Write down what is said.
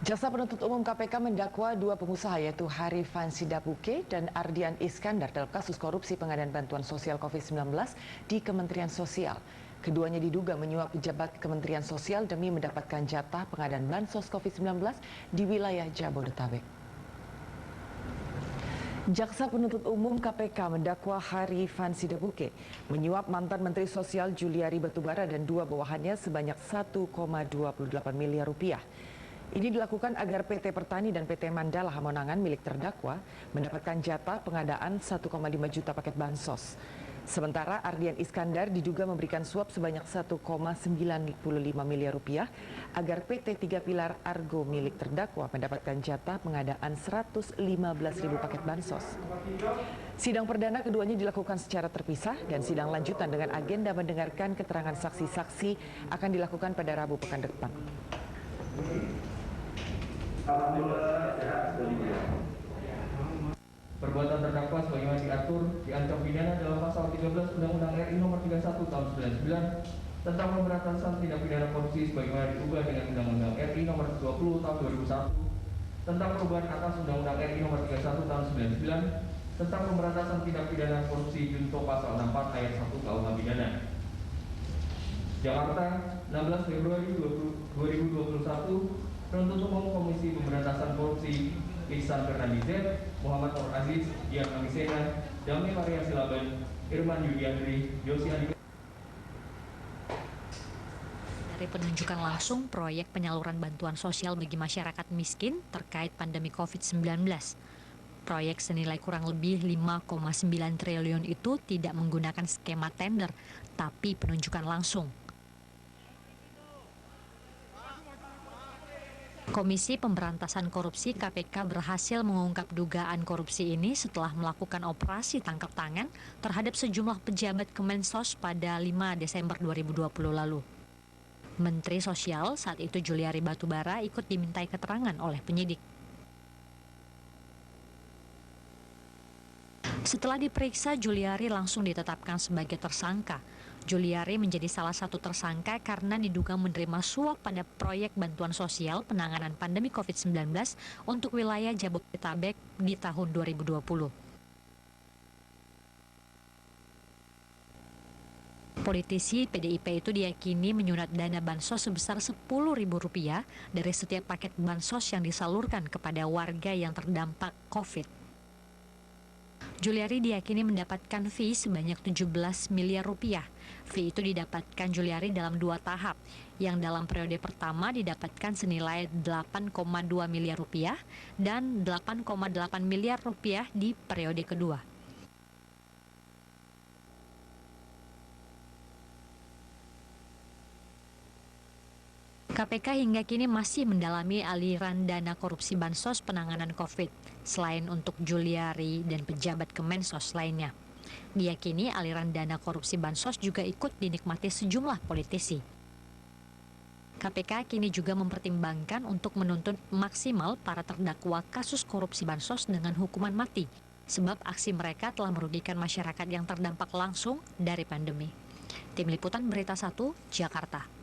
Jaksa Penuntut Umum KPK mendakwa dua pengusaha yaitu Harifan Sidabuke dan Ardian Iskandar dalam kasus korupsi pengadaan bantuan sosial COVID-19 di Kementerian Sosial. Keduanya diduga menyuap pejabat Kementerian Sosial demi mendapatkan jatah pengadaan bansos COVID-19 di wilayah Jabodetabek. Jaksa Penuntut Umum KPK mendakwa Harifan Sidabuke menyuap mantan Menteri Sosial Juliari Batubara dan dua bawahannya sebanyak 1,28 miliar rupiah. Ini dilakukan agar PT Pertani dan PT Mandala Hamonangan milik terdakwa mendapatkan jatah pengadaan 1,5 juta paket bansos. Sementara Ardian Iskandar diduga memberikan suap sebanyak 1,95 miliar rupiah agar PT Tiga Pilar Argo milik terdakwa mendapatkan jatah pengadaan 115.000 paket bansos. Sidang perdana keduanya dilakukan secara terpisah dan sidang lanjutan dengan agenda mendengarkan keterangan saksi-saksi akan dilakukan pada Rabu pekan depan. Perbuatan terdakwa sebagaimana diatur diancam pidana dalam pasal 13 Undang-Undang RI Nomor 31 Tahun 99 tentang pemberantasan tindak pidana korupsi sebagaimana diubah dengan Undang-Undang RI Nomor 20 Tahun 2001 tentang perubahan atas Undang-Undang RI Nomor 31 Tahun 99 tentang pemberantasan tindak pidana korupsi junto pasal 64 ayat 1 KUH pidana. Jakarta, 16 Februari 2021. Penuntut Umum Komisi Pemberantasan Korupsi Ihsan Fernandizet, Muhammad Nur Aziz, Dian Amisena, Damai Maria Silaban, Irman Yudiandri, Yosi Adi. Dari penunjukan langsung proyek penyaluran bantuan sosial bagi masyarakat miskin terkait pandemi COVID-19. Proyek senilai kurang lebih 5,9 triliun itu tidak menggunakan skema tender, tapi penunjukan langsung. Komisi Pemberantasan Korupsi KPK berhasil mengungkap dugaan korupsi ini setelah melakukan operasi tangkap tangan terhadap sejumlah pejabat Kemensos pada 5 Desember 2020 lalu. Menteri Sosial saat itu Juliari Batubara ikut dimintai keterangan oleh penyidik. Setelah diperiksa, Juliari langsung ditetapkan sebagai tersangka. Juliari menjadi salah satu tersangka karena diduga menerima suap pada proyek bantuan sosial penanganan pandemi COVID-19 untuk wilayah Jabodetabek di tahun 2020. Politisi PDIP itu diyakini menyunat dana bansos sebesar Rp10.000 dari setiap paket bansos yang disalurkan kepada warga yang terdampak COVID. Juliari diyakini mendapatkan fee sebanyak 17 miliar rupiah. Fee itu didapatkan Juliari dalam 2 tahap. Yang dalam periode pertama didapatkan senilai 8,2 miliar rupiah dan 8,8 miliar rupiah di periode kedua. KPK hingga kini masih mendalami aliran dana korupsi bansos penanganan COVID, selain untuk Juliari dan pejabat Kemensos lainnya. Diyakini aliran dana korupsi bansos juga ikut dinikmati sejumlah politisi. KPK kini juga mempertimbangkan untuk menuntut maksimal para terdakwa kasus korupsi bansos dengan hukuman mati, sebab aksi mereka telah merugikan masyarakat yang terdampak langsung dari pandemi. Tim Liputan Berita 1, Jakarta.